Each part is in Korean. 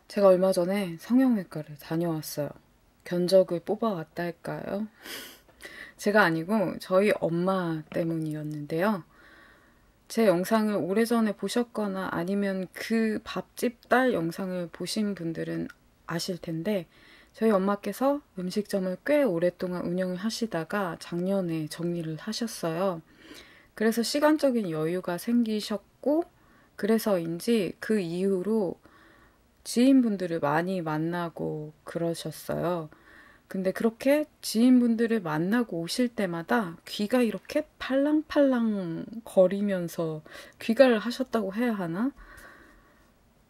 제가 얼마 전에 성형외과를 다녀왔어요. 견적을 뽑아왔다 할까요? 제가 아니고 저희 엄마 때문이었는데요. 제 영상을 오래전에 보셨거나 아니면 그 밥집 딸 영상을 보신 분들은 아실 텐데, 저희 엄마께서 음식점을 꽤 오랫동안 운영을 하시다가 작년에 정리를 하셨어요. 그래서 시간적인 여유가 생기셨고, 그래서인지 그 이후로 지인분들을 많이 만나고 그러셨어요. 근데 그렇게 지인분들을 만나고 오실 때마다 귀가 이렇게 팔랑팔랑 거리면서 귀가를 하셨다고 해야 하나?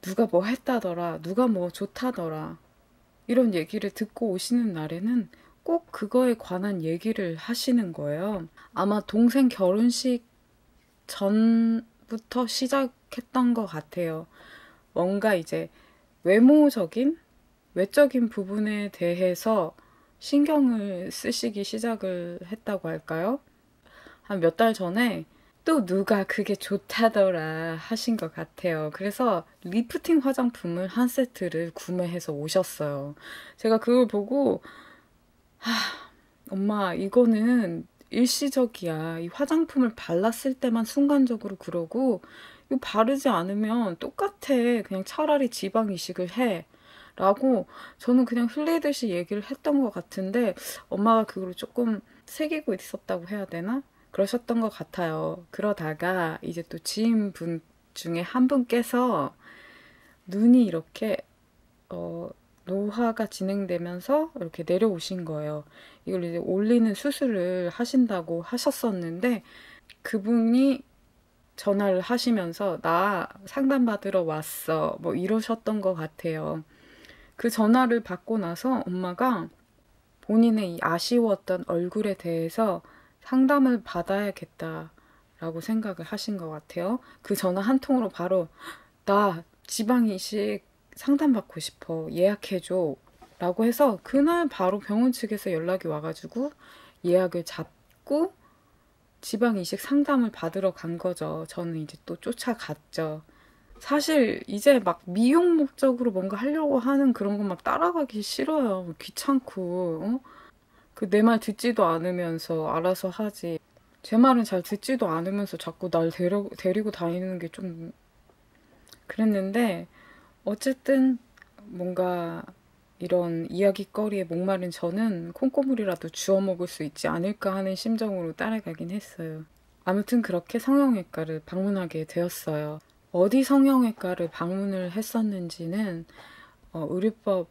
누가 뭐 했다더라, 누가 뭐 좋다더라, 이런 얘기를 듣고 오시는 날에는 꼭 그거에 관한 얘기를 하시는 거예요. 아마 동생 결혼식 전부터 시작했던 것 같아요. 뭔가 이제 외모적인, 외적인 부분에 대해서 신경을 쓰시기 시작을 했다고 할까요? 한 몇 달 전에 또 누가 그게 좋다더라 하신 것 같아요. 그래서 리프팅 화장품을 한 세트를 구매해서 오셨어요. 제가 그걸 보고, 엄마, 이거는 일시적이야. 이 화장품을 발랐을 때만 순간적으로 그러고, 이거 바르지 않으면 똑같아. 그냥 차라리 지방 이식을 해. 라고 저는 그냥 흘리듯이 얘기를 했던 것 같은데, 엄마가 그걸 조금 새기고 있었다고 해야 되나? 그러셨던 것 같아요. 그러다가 이제 또 지인분 중에 한 분께서 눈이 이렇게 어, 노화가 진행되면서 이렇게 내려오신 거예요. 이걸 이제 올리는 수술을 하신다고 하셨었는데, 그분이 전화를 하시면서 나 상담받으러 왔어, 뭐 이러셨던 것 같아요. 그 전화를 받고 나서 엄마가 본인의 이 아쉬웠던 얼굴에 대해서 상담을 받아야겠다라고 생각을 하신 것 같아요. 그 전화 한 통으로 바로 나 지방 이식 상담받고 싶어, 예약해줘 라고 해서 그날 바로 병원 측에서 연락이 와가지고 예약을 잡고 지방 이식 상담을 받으러 간 거죠. 저는 이제 또 쫓아갔죠. 사실 이제 막 미용 목적으로 뭔가 하려고 하는 그런 거 막 따라가기 싫어요. 귀찮고, 그 내 말 듣지도 않으면서 알아서 하지. 제 말은 잘 듣지도 않으면서 자꾸 날 데리고 다니는 게 좀 그랬는데, 어쨌든 뭔가 이런 이야기거리에 목마른 저는 콩고물이라도 주워 먹을 수 있지 않을까 하는 심정으로 따라가긴 했어요. 아무튼 그렇게 성형외과를 방문하게 되었어요. 어디 성형외과를 방문을 했었는지는 의료법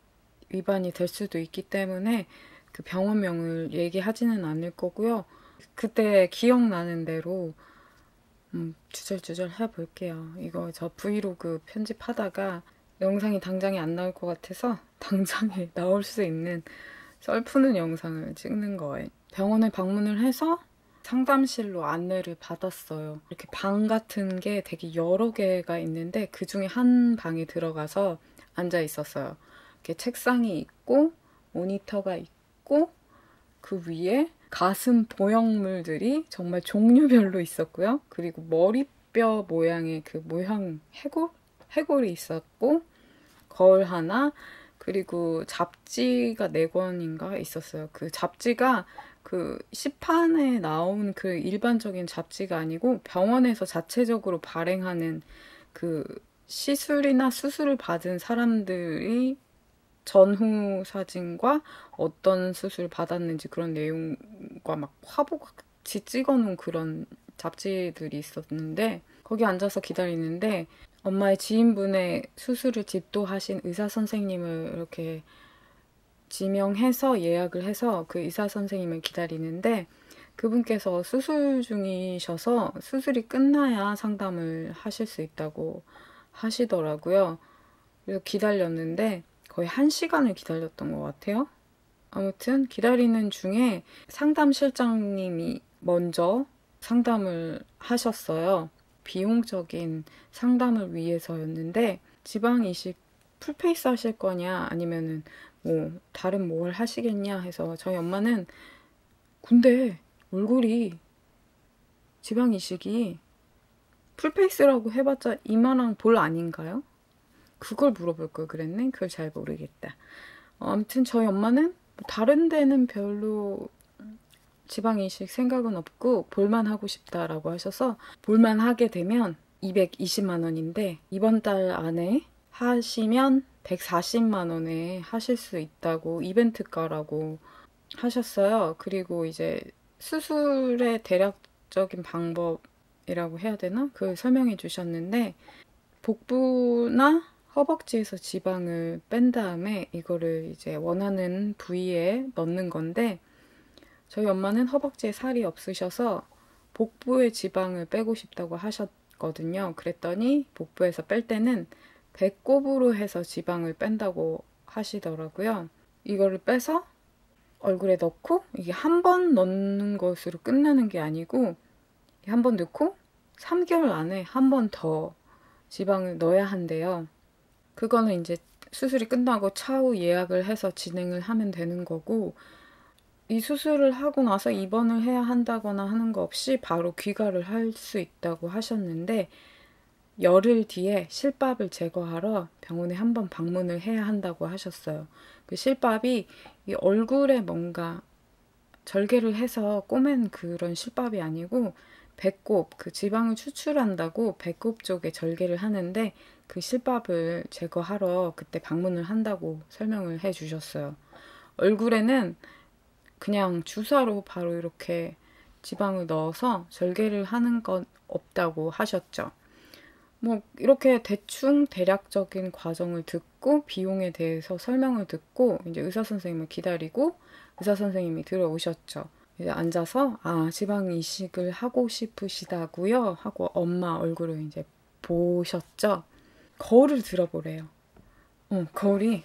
위반이 될 수도 있기 때문에 그 병원명을 얘기하지는 않을 거고요. 그때 기억나는 대로 주절주절 해볼게요. 이거 저 브이로그 편집하다가 영상이 당장에 안 나올 것 같아서 당장에 나올 수 있는 썰 푸는 영상을 찍는 거예요. 병원에 방문을 해서 상담실로 안내를 받았어요. 이렇게 방 같은 게 되게 여러 개가 있는데 그 중에 한 방에 들어가서 앉아 있었어요. 이렇게 책상이 있고 모니터가 있고 그 위에 가슴 보형물들이 정말 종류별로 있었고요. 그리고 머리뼈 모양의 그 모형 해골이 있었고, 거울 하나, 그리고 잡지가 4권인가 있었어요. 그 잡지가 그 시판에 나온 그 일반적인 잡지가 아니고 병원에서 자체적으로 발행하는 그 시술이나 수술을 받은 사람들이 전후 사진과 어떤 수술 받았는지 그런 내용과 막 화보같이 찍어놓은 그런 잡지들이 있었는데, 거기 앉아서 기다리는데 엄마의 지인분의 수술을 집도하신 의사 선생님을 이렇게 지명해서 예약을 해서 그 의사 선생님을 기다리는데, 그분께서 수술 중이셔서 수술이 끝나야 상담을 하실 수 있다고 하시더라고요. 그래서 기다렸는데 거의 1시간을 기다렸던 것 같아요. 아무튼 기다리는 중에 상담실장님이 먼저 상담을 하셨어요. 비용적인 상담을 위해서였는데, 지방 이식 풀페이스 하실 거냐 아니면은 뭐 다른 뭘 하시겠냐 해서 저희 엄마는 근데 얼굴이 지방 이식이 풀페이스라고 해봤자 이만한 볼 아닌가요? 그걸 물어볼 걸 그랬네. 그걸 잘 모르겠다. 아무튼 저희 엄마는 다른 데는 별로 지방 이식 생각은 없고 볼만 하고 싶다라고 하셔서 볼만 하게 되면 220만 원인데 이번 달 안에 하시면 140만 원에 하실 수 있다고 이벤트가라고 하셨어요. 그리고 이제 수술의 대략적인 방법이라고 해야 되나? 그걸 설명해 주셨는데 복부나 허벅지에서 지방을 뺀 다음에 이거를 이제 원하는 부위에 넣는 건데 저희 엄마는 허벅지에 살이 없으셔서 복부의 지방을 빼고 싶다고 하셨거든요. 그랬더니 복부에서 뺄 때는 배꼽으로 해서 지방을 뺀다고 하시더라고요. 이거를 빼서 얼굴에 넣고 이게 한 번 넣는 것으로 끝나는 게 아니고 한 번 넣고 3개월 안에 한 번 더 지방을 넣어야 한대요. 그거는 이제 수술이 끝나고 차후 예약을 해서 진행을 하면 되는 거고 이 수술을 하고 나서 입원을 해야 한다거나 하는 거 없이 바로 귀가를 할 수 있다고 하셨는데 열흘 뒤에 실밥을 제거하러 병원에 한번 방문을 해야 한다고 하셨어요. 그 실밥이 이 얼굴에 뭔가 절개를 해서 꼬맨 그런 실밥이 아니고 배꼽, 그 지방을 추출한다고 배꼽 쪽에 절개를 하는데 그 실밥을 제거하러 그때 방문을 한다고 설명을 해 주셨어요. 얼굴에는 그냥 주사로 바로 이렇게 지방을 넣어서 절개를 하는 건 없다고 하셨죠. 뭐 이렇게 대충 대략적인 과정을 듣고 비용에 대해서 설명을 듣고 이제 의사 선생님을 기다리고 의사 선생님이 들어오셨죠. 이제 앉아서 지방 이식을 하고 싶으시다고요 하고 엄마 얼굴을 이제 보셨죠. 거울을 들어보래요. 거울이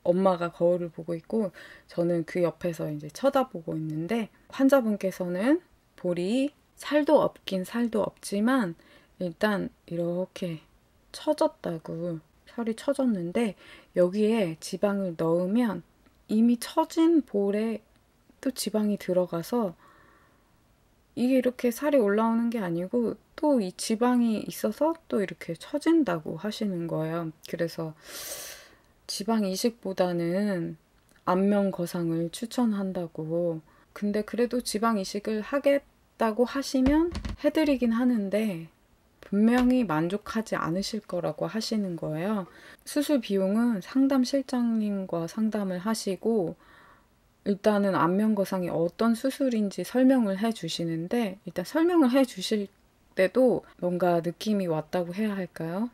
엄마가 거울을 보고 있고 저는 그 옆에서 이제 쳐다보고 있는데 환자분께서는 볼이 살도 없긴 살도 없지만 일단 이렇게 처졌다고 살이 처졌는데 여기에 지방을 넣으면 이미 처진 볼에 또 지방이 들어가서 이게 이렇게 살이 올라오는 게 아니고 또 이 지방이 있어서 또 이렇게 처진다고 하시는 거예요. 그래서 지방 이식보다는 안면 거상을 추천한다고. 근데 그래도 지방 이식을 하겠다고 하시면 해드리긴 하는데 분명히 만족하지 않으실 거라고 하시는 거예요. 수술 비용은 상담 실장님과 상담을 하시고 일단은 안면 거상이 어떤 수술인지 설명을 해 주시는데 일단 설명을 해 주실 때도 뭔가 느낌이 왔다고 해야 할까요?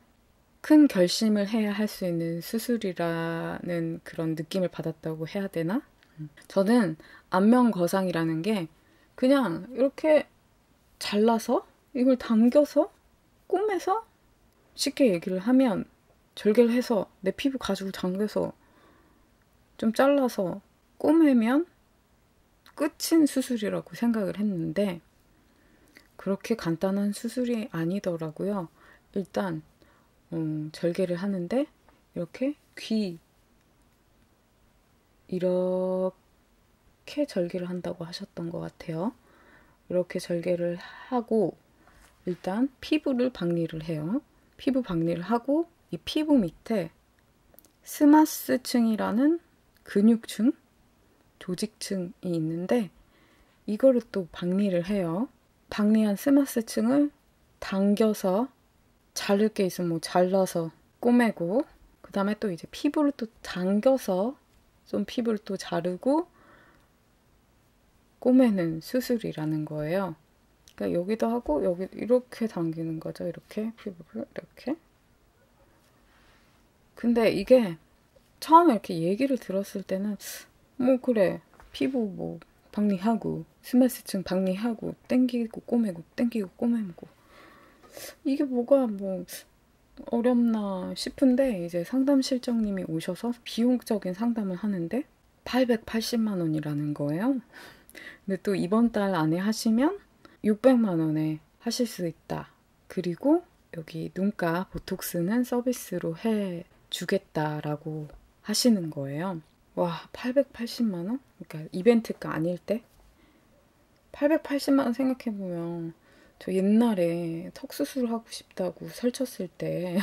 큰 결심을 해야 할 수 있는 수술이라는 그런 느낌을 받았다고 해야 되나? 저는 안면 거상이라는 게 그냥 이렇게 잘라서 이걸 당겨서 꼬매서 쉽게 얘기를 하면 절개를 해서 내 피부 가지고 당겨서 좀 잘라서 꼬매면 끝인 수술이라고 생각을 했는데 그렇게 간단한 수술이 아니더라고요. 일단 절개를 하는데 이렇게 귀 이렇게 절개를 한다고 하셨던 것 같아요. 이렇게 절개를 하고 일단 피부를 박리를 해요. 피부 박리를 하고 이 피부 밑에 스마스층이라는 근육층, 조직층이 있는데 이거를 또 박리를 해요. 박리한 스마스층을 당겨서 자를 게 있으면 뭐 잘라서 꼬매고 그 다음에 또 이제 피부를 또 당겨서 좀 피부를 또 자르고 꼬매는 수술이라는 거예요. 그러니까 여기도 하고 여기 이렇게 당기는 거죠. 이렇게 피부를 이렇게. 근데 이게 처음에 이렇게 얘기를 들었을 때는 뭐 그래 피부 뭐 박리하고 스마스층 박리하고 땡기고 꼬매고 땡기고 꼬매고 이게 뭐가 뭐 어렵나 싶은데 이제 상담 실장님이 오셔서 비용적인 상담을 하는데 880만 원이라는 거예요. 근데 또 이번 달 안에 하시면 600만 원에 하실 수 있다. 그리고 여기 눈가 보톡스는 서비스로 해 주겠다라고 하시는 거예요. 와, 880만 원? 그러니까 이벤트가 아닐 때 880만 원 생각해보면 저 옛날에 턱 수술하고 싶다고 설쳤을 때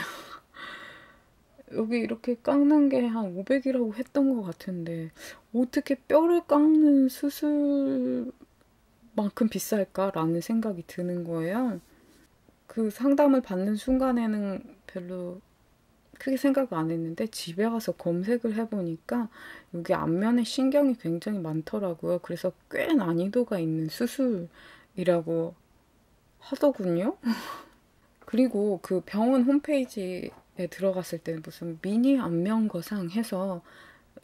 여기 이렇게 깎는 게 한 500이라고 했던 것 같은데 어떻게 뼈를 깎는 수술만큼 비쌀까라는 생각이 드는 거예요. 그 상담을 받는 순간에는 별로 크게 생각 안 했는데 집에 와서 검색을 해보니까 여기 앞면에 신경이 굉장히 많더라고요. 그래서 꽤 난이도가 있는 수술이라고 하더군요. 그리고 그 병원 홈페이지에 들어갔을 때는 무슨 미니 안면거상 해서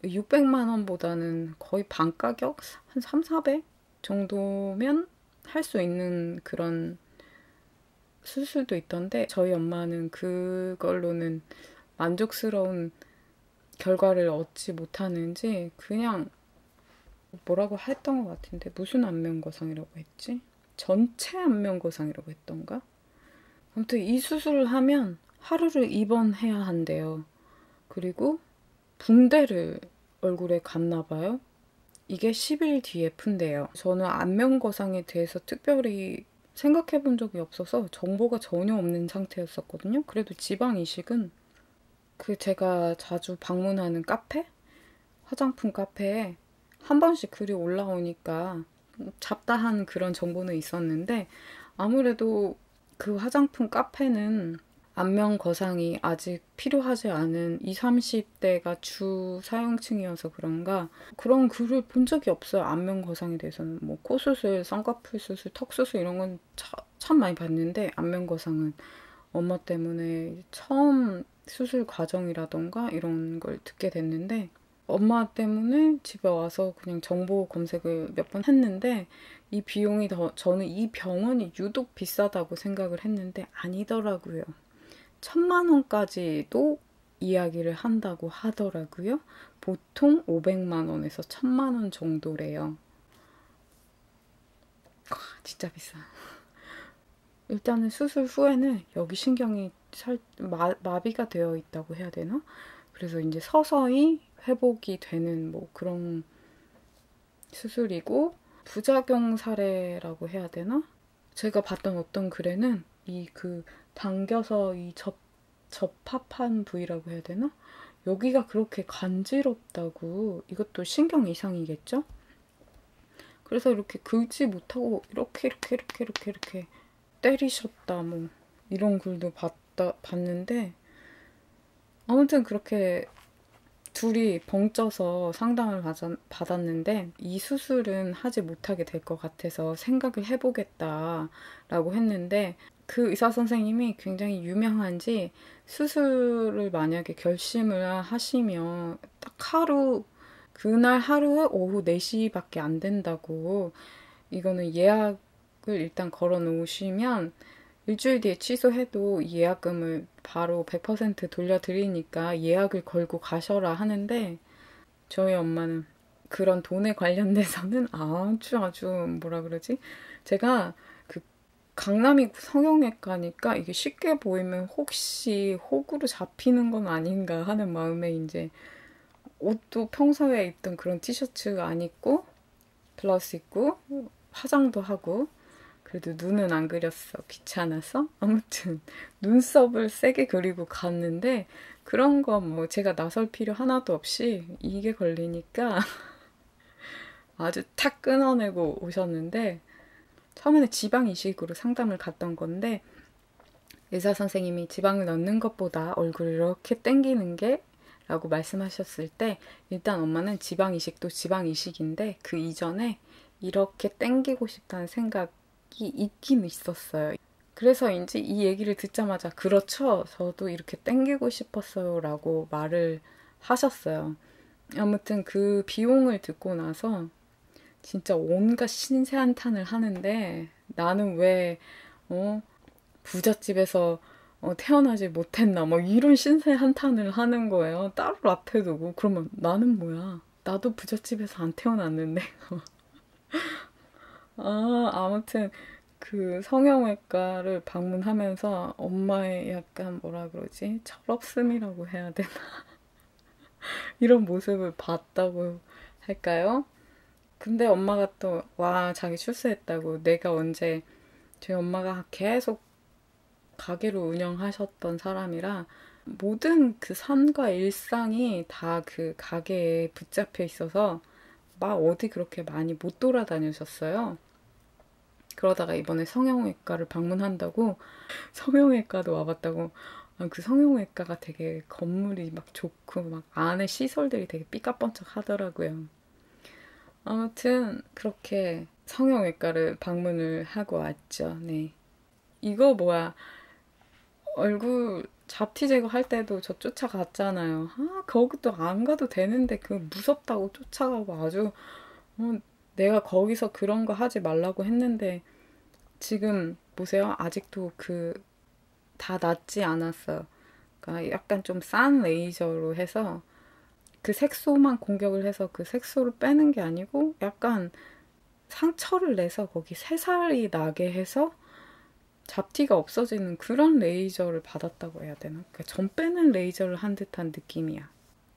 600만 원보다는 거의 반 가격? 한 3, 400 정도면 할 수 있는 그런 수술도 있던데 저희 엄마는 그걸로는 만족스러운 결과를 얻지 못하는지 그냥 뭐라고 했던 것 같은데 무슨 안면거상이라고 했지? 전체 안면거상이라고 했던가? 아무튼 이 수술을 하면 하루를 입원해야 한대요. 그리고 붕대를 얼굴에 감나 봐요. 이게 10일 뒤에 푼대요. 저는 안면거상에 대해서 특별히 생각해 본 적이 없어서 정보가 전혀 없는 상태였었거든요. 그래도 지방 이식은 그 제가 자주 방문하는 카페? 화장품 카페에 한 번씩 글이 올라오니까 잡다한 그런 정보는 있었는데 아무래도 그 화장품 카페는 안면 거상이 아직 필요하지 않은 20, 30대가 주 사용층이어서 그런가 그런 글을 본 적이 없어요. 안면 거상에 대해서는 뭐 코수술, 쌍꺼풀 수술, 턱 수술 이런 건 참 많이 봤는데 안면 거상은 엄마 때문에 처음 수술 과정이라던가 이런 걸 듣게 됐는데 엄마 때문에 집에 와서 그냥 정보 검색을 몇 번 했는데 이 비용이 저는 이 병원이 유독 비싸다고 생각을 했는데 아니더라고요. 1,000만 원까지도 이야기를 한다고 하더라고요. 보통 500만 원에서 1,000만 원 정도래요. 진짜 비싸. 일단은 수술 후에는 여기 신경이 마비가 되어 있다고 해야 되나? 그래서 이제 서서히 회복이 되는 뭐 그런 수술이고 부작용 사례라고 해야 되나? 제가 봤던 어떤 글에는 이 그 당겨서 이 접합한 부위라고 해야 되나? 여기가 그렇게 간지럽다고 이것도 신경 이상이겠죠? 그래서 이렇게 긁지 못하고 이렇게 때리셨다 뭐 이런 글도 봤는데 아무튼 그렇게 둘이 벙쪄서 상담을 받았는데 이 수술은 하지 못하게 될 것 같아서 생각을 해보겠다라고 했는데 그 의사 선생님이 굉장히 유명한지 수술을 만약에 결심을 하시면 딱 그날 하루에 오후 4시밖에 안 된다고 이거는 예약을 일단 걸어 놓으시면 일주일 뒤에 취소해도 예약금을 바로 100% 돌려드리니까 예약을 걸고 가셔라 하는데 저희 엄마는 그런 돈에 관련돼서는 아주 뭐라 그러지? 제가 그 강남이 성형외과니까 이게 쉽게 보이면 혹시 호구로 잡히는 건 아닌가 하는 마음에 이제 옷도 평소에 입던 그런 티셔츠 안 입고 블라우스 입고 화장도 하고 그래도 눈은 안 그렸어. 귀찮아서. 아무튼 눈썹을 세게 그리고 갔는데 그런 거 뭐 제가 나설 필요 하나도 없이 이게 걸리니까 아주 탁 끊어내고 오셨는데 처음에는 지방 이식으로 상담을 갔던 건데 의사 선생님이 지방을 넣는 것보다 얼굴을 이렇게 당기는 게 라고 말씀하셨을 때 일단 엄마는 지방 이식도 지방 이식인데 그 이전에 이렇게 당기고 싶다는 생각이 있긴 있었어요. 그래서인지 이 얘기를 듣자마자 그렇죠. 저도 이렇게 당기고 싶었어요 라고 말을 하셨어요. 아무튼 그 비용을 듣고 나서 진짜 온갖 신세한탄을 하는데 나는 왜 부잣집에서 태어나지 못했나 뭐 이런 신세한탄을 하는 거예요. 딸을 앞에 두고 그러면 나는 뭐야? 나도 부잣집에서 안 태어났는데 아무튼 그 성형외과를 방문하면서 엄마의 약간 뭐라 그러지? 철없음이라고 해야 되나? 이런 모습을 봤다고 할까요? 근데 엄마가 또 와 자기 출세했다고 내가 언제 저희 엄마가 계속 가게를 운영하셨던 사람이라 모든 그 삶과 일상이 다 그 가게에 붙잡혀 있어서 막 어디 그렇게 많이 못 돌아다니셨어요. 그러다가 이번에 성형외과를 방문한다고 성형외과도 와봤다고. 그 성형외과가 되게 건물이 막 좋고 막 안에 시설들이 되게 삐까뻔쩍 하더라고요. 아무튼 그렇게 성형외과를 방문을 하고 왔죠. 네. 이거 뭐야, 얼굴 잡티 제거할 때도 저 쫓아갔잖아요. 거기도 안 가도 되는데 그 무섭다고 쫓아가고 아주 내가 거기서 그런 거 하지 말라고 했는데 지금 보세요. 아직도 그 다 낫지 않았어요. 그러니까 약간 좀 싼 레이저로 해서 그 색소만 공격을 해서 그 색소를 빼는 게 아니고 약간 상처를 내서 거기 새살이 나게 해서 잡티가 없어지는 그런 레이저를 받았다고 해야 되나? 그러니까 점 빼는 레이저를 한 듯한 느낌이야.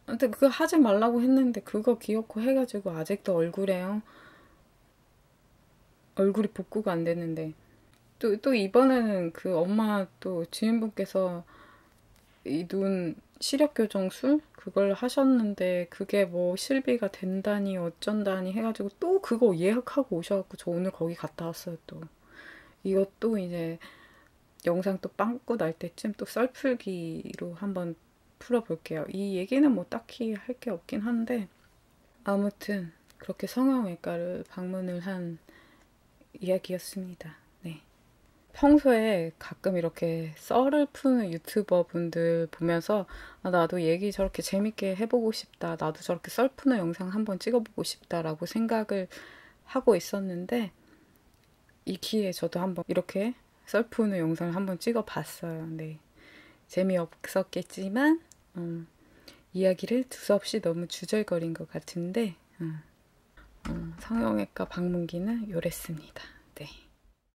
근데 그거 하지 말라고 했는데 그거 기어코 해가지고 아직도 얼굴이 복구가 안 됐는데 또 이번에는 그 엄마 또 지인분께서 이 눈 시력 교정술 그걸 하셨는데 그게 뭐 실비가 된다니 어쩐다니 해가지고 또 그거 예약하고 오셔갖고 저 오늘 거기 갔다 왔어요 또. 이것도 이제 영상 또 빵꾸 날 때쯤 또 썰풀기로 한번 풀어볼게요. 이 얘기는 뭐 딱히 할 게 없긴 한데 아무튼 그렇게 성형외과를 방문을 한 이야기였습니다. 네. 평소에 가끔 이렇게 썰을 푸는 유튜버 분들 보면서 나도 얘기 저렇게 재밌게 해보고 싶다. 나도 저렇게 썰 푸는 영상 한번 찍어보고 싶다라고 생각을 하고 있었는데 이 기회에 저도 한번 이렇게 썰 푸는 영상을 한번 찍어봤어요. 네. 재미없었겠지만 이야기를 두서없이 너무 주절거린 것 같은데 성형외과 방문기는 요랬습니다. 네.